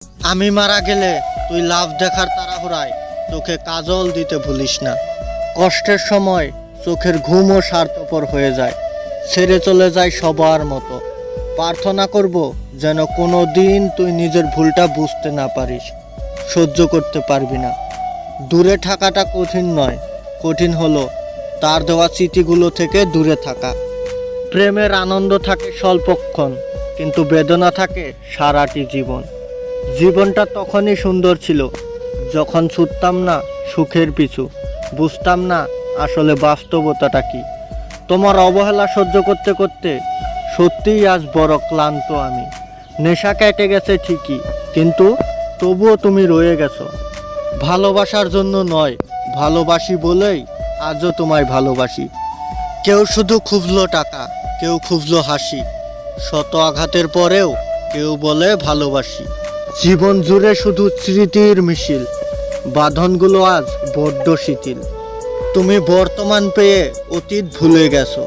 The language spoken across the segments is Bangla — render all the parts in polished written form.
আমি মারা গেলে তুই লাভ দেখার তাড়াহুড়ায় চোখে কাজল দিতে ভুলিস না। কষ্টের সময় চোখের ঘুমও স্বার্থপর হয়ে যায়, ছেড়ে চলে যায় সবার মতো। প্রার্থনা করব যেন কোনো দিন তুই নিজের ভুলটা বুঝতে না পারিস, সহ্য করতে পারবি না। দূরে থাকাটা কঠিন নয়, কঠিন হলো তার দেওয়া স্মৃতিগুলো থেকে দূরে থাকা। প্রেমের আনন্দ থাকে স্বল্পক্ষণ, কিন্তু বেদনা থাকে সারাটি জীবন। জীবনটা তখনই সুন্দর ছিল যখন ছুটতাম না সুখের পিছু, বুঝতাম না আসলে বাস্তবতাটা কি। তোমার অবহেলা সহ্য করতে করতে সত্যিই আজ বড় ক্লান্ত আমি। নেশা কেটে গেছে ঠিকই, কিন্তু তবুও তুমি রয়ে গেছো। ভালোবাসার জন্য নয়, ভালোবাসি বলেই আজও তোমায় ভালোবাসি। কেউ শুধু খুঁজলো টাকা, কেউ খুঁজলো হাসি, শত আঘাতের পরেও কেউ বলে ভালোবাসি। জীবন জুড়ে শুধু স্মৃতির মিছিল, বাঁধনগুলো আজ বড্ড শিথিল। তুমি বর্তমান পেয়ে অতীত ভুলে গেছো।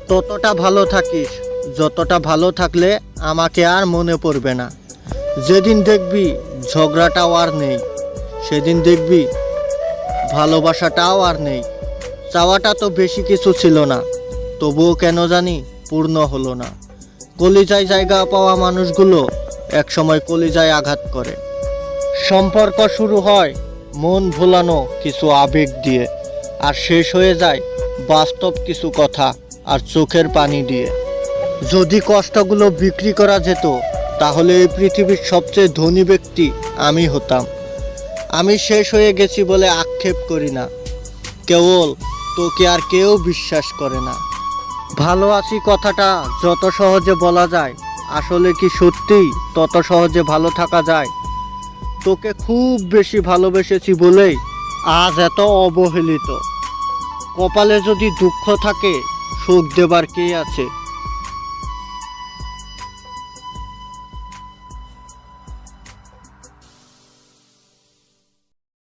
ততটা ভালো থাকিস যতটা ভালো থাকলে আমাকে আর মনে পড়বে না। যেদিন দেখবি ঝগড়াটাও আর নেই, সেদিন দেখবি ভালোবাসাটাও আর নেই। চাওয়াটা তো বেশি কিছু ছিল না, তবুও কেন জানি পূর্ণ হলো না। কলিজায় জায়গা পাওয়া মানুষগুলো একসময় কলিজায় আঘাত করে। সম্পর্ক শুরু হয় মন ভোলানো কিছু আবেগ দিয়ে, আর শেষ হয়ে যায় বাস্তব কিছু কথা আর চোখের পানি দিয়ে। যদি কষ্টগুলো বিক্রি করা যেত, তাহলে এই পৃথিবীর সবচেয়ে ধনী ব্যক্তি আমি হতাম। আমি শেষ হয়ে গেছি বলে আক্ষেপ করি না, কেবল তোকে আর কেউ বিশ্বাস করে না। ভালো আছি কথাটা যত সহজে বলা যায়, আসলে কি সত্যিই তত সহজে ভালো থাকা যায়? তোকে খুব বেশি ভালোবেসেছি বলেই আজ এত অবহেলিত। কপালে যদি দুঃখ থাকে, সুখ দেবার কে আছে?